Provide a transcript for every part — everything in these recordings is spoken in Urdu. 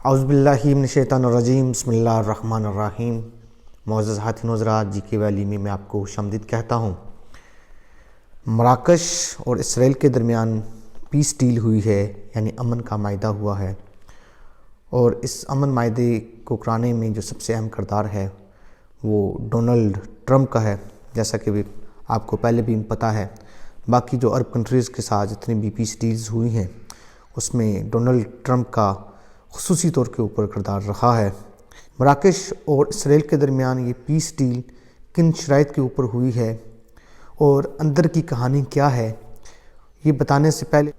اعوذ باللہ من الشیطان الرجیم، بسم اللہ الرحمن الرحیم۔ معزز ہاتھین حضرات، جی کے ویلی میں آپ کو خوش آمدید کہتا ہوں۔ مراکش اور اسرائیل کے درمیان پیس ڈیل ہوئی ہے، یعنی امن کا معاہدہ ہوا ہے، اور اس امن معاہدے کو کرانے میں جو سب سے اہم کردار ہے وہ ڈونلڈ ٹرمپ کا ہے، جیسا کہ آپ کو پہلے بھی پتہ ہے۔ باقی جو عرب کنٹریز کے ساتھ جتنی بھی پیس ڈیلز ہوئی ہیں اس میں ڈونلڈ ٹرمپ کا خصوصی طور کے اوپر کردار رہا ہے۔ مراکش اور اسرائیل کے درمیان یہ پیس ڈیل کن شرائط کے اوپر ہوئی ہے اور اندر کی کہانی کیا ہے، یہ بتانے سے پہلے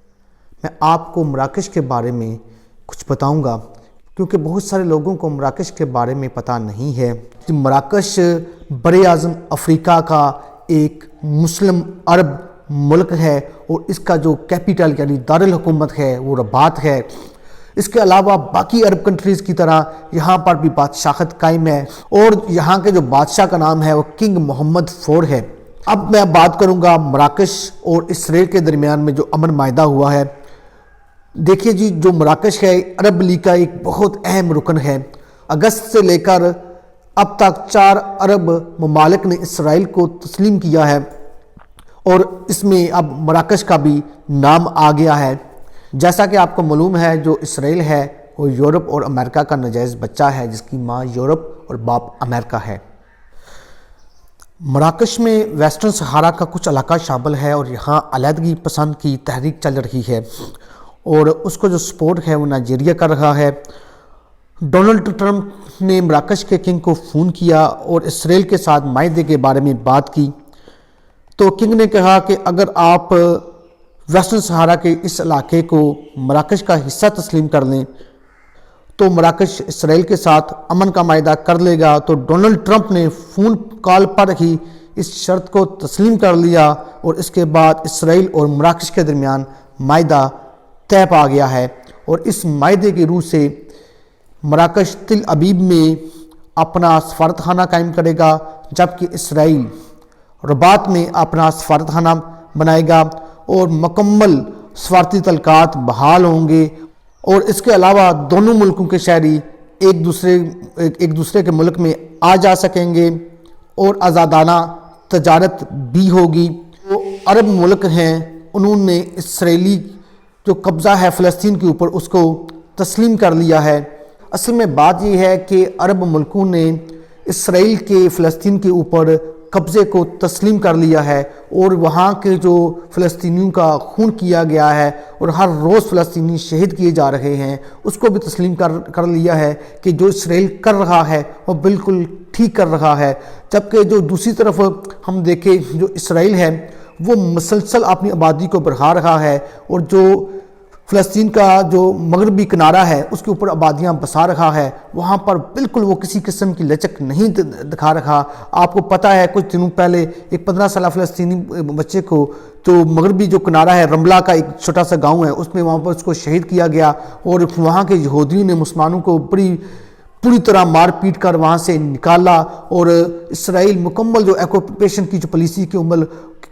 میں آپ کو مراکش کے بارے میں کچھ بتاؤں گا، کیونکہ بہت سارے لوگوں کو مراکش کے بارے میں پتہ نہیں ہے۔ مراکش بر اعظم افریقہ کا ایک مسلم عرب ملک ہے، اور اس کا جو کیپیٹل یعنی دارالحکومت ہے وہ رباط ہے۔ اس کے علاوہ باقی عرب کنٹریز کی طرح یہاں پر بھی بادشاہت قائم ہے، اور یہاں کے جو بادشاہ کا نام ہے وہ کنگ محمد فور ہے۔ اب میں بات کروں گا مراکش اور اسرائیل کے درمیان میں جو امن معاہدہ ہوا ہے۔ دیکھیے جی، جو مراکش ہے عرب لیگ کا ایک بہت اہم رکن ہے۔ اگست سے لے کر اب تک 4 عرب ممالک نے اسرائیل کو تسلیم کیا ہے، اور اس میں اب مراکش کا بھی نام آ گیا ہے۔ جیسا کہ آپ کو معلوم ہے، جو اسرائیل ہے وہ یورپ اور امریکہ کا ناجائز بچہ ہے، جس کی ماں یورپ اور باپ امریکہ ہے۔ مراکش میں ویسٹرن صحارا کا کچھ علاقہ شامل ہے، اور یہاں علیحدگی پسند کی تحریک چل رہی ہے، اور اس کو جو سپورٹ ہے وہ نائجیریا کر رہا ہے۔ ڈونلڈ ٹرمپ نے مراکش کے کنگ کو فون کیا اور اسرائیل کے ساتھ معاہدے کے بارے میں بات کی، تو کنگ نے کہا کہ اگر آپ ویسٹرن صحارا کے اس علاقے کو مراکش کا حصہ تسلیم کر لیں تو مراکش اسرائیل کے ساتھ امن کا معاہدہ کر لے گا۔ تو ڈونلڈ ٹرمپ نے فون کال پر ہی اس شرط کو تسلیم کر لیا، اور اس کے بعد اسرائیل اور مراکش کے درمیان معاہدہ طے پا گیا ہے، اور اس معاہدے کی روح سے مراکش تل ابیب میں اپنا سفارتخانہ قائم کرے گا، جبکہ اسرائیل رباط میں اپنا سفارتخانہ بنائے گا، اور مکمل سفارتی تعلقات بحال ہوں گے۔ اور اس کے علاوہ دونوں ملکوں کے شہری ایک دوسرے کے ملک میں آ جا سکیں گے، اور آزادانہ تجارت بھی ہوگی۔ جو عرب ملک ہیں انہوں نے اسرائیلی جو قبضہ ہے فلسطین کے اوپر اس کو تسلیم کر لیا ہے۔ اصل میں بات یہ ہے کہ عرب ملکوں نے اسرائیل کے فلسطین کے اوپر قبضے کو تسلیم کر لیا ہے، اور وہاں کے جو فلسطینیوں کا خون کیا گیا ہے اور ہر روز فلسطینی شہید کیے جا رہے ہیں اس کو بھی تسلیم کر لیا ہے کہ جو اسرائیل کر رہا ہے وہ بالکل ٹھیک کر رہا ہے۔ جبکہ جو دوسری طرف ہم دیکھیں، جو اسرائیل ہے وہ مسلسل اپنی آبادی کو بڑھا رہا ہے، اور جو فلسطین کا جو مغربی کنارہ ہے اس کے اوپر آبادیاں بسا رہا ہے، وہاں پر بالکل وہ کسی قسم کی لچک نہیں دکھا رہا۔ آپ کو پتہ ہے کچھ دنوں پہلے ایک 15 سالہ فلسطینی بچے کو جو مغربی جو کنارہ ہے رملہ کا ایک چھوٹا سا گاؤں ہے اس میں وہاں پر اس کو شہید کیا گیا، اور وہاں کے یہودیوں نے مسلمانوں کو پوری طرح مار پیٹ کر وہاں سے نکالا، اور اسرائیل مکمل جو ایکوپیشن کی جو پالیسی کے عمل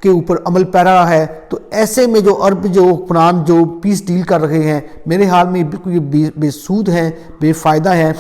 کے اوپر عمل پیرا رہا ہے۔ تو ایسے میں جو عرب جو حکمران جو پیس ڈیل کر رہے ہیں میرے حال میں بالکل یہ بے سود ہیں، بے فائدہ ہیں۔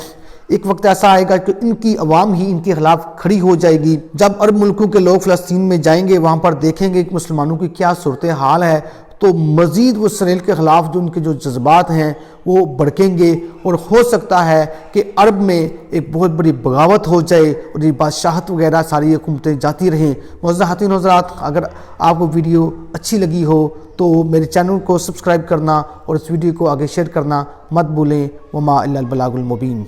ایک وقت ایسا آئے گا کہ ان کی عوام ہی ان کے خلاف کھڑی ہو جائے گی۔ جب عرب ملکوں کے لوگ فلسطین میں جائیں گے وہاں پر دیکھیں گے کہ مسلمانوں کی کیا صورتحال ہے، تو مزید وہ اسرائیل کے خلاف جو ان کے جو جذبات ہیں وہ بڑھیں گے، اور ہو سکتا ہے کہ عرب میں ایک بہت بڑی بغاوت ہو جائے اور یہ بادشاہت وغیرہ ساری حکومتیں جاتی رہیں۔ معزز خواتین و حضرات، اگر آپ کو ویڈیو اچھی لگی ہو تو میرے چینل کو سبسکرائب کرنا اور اس ویڈیو کو آگے شیئر کرنا مت بھولیں۔ وما الا البلاغ المبین۔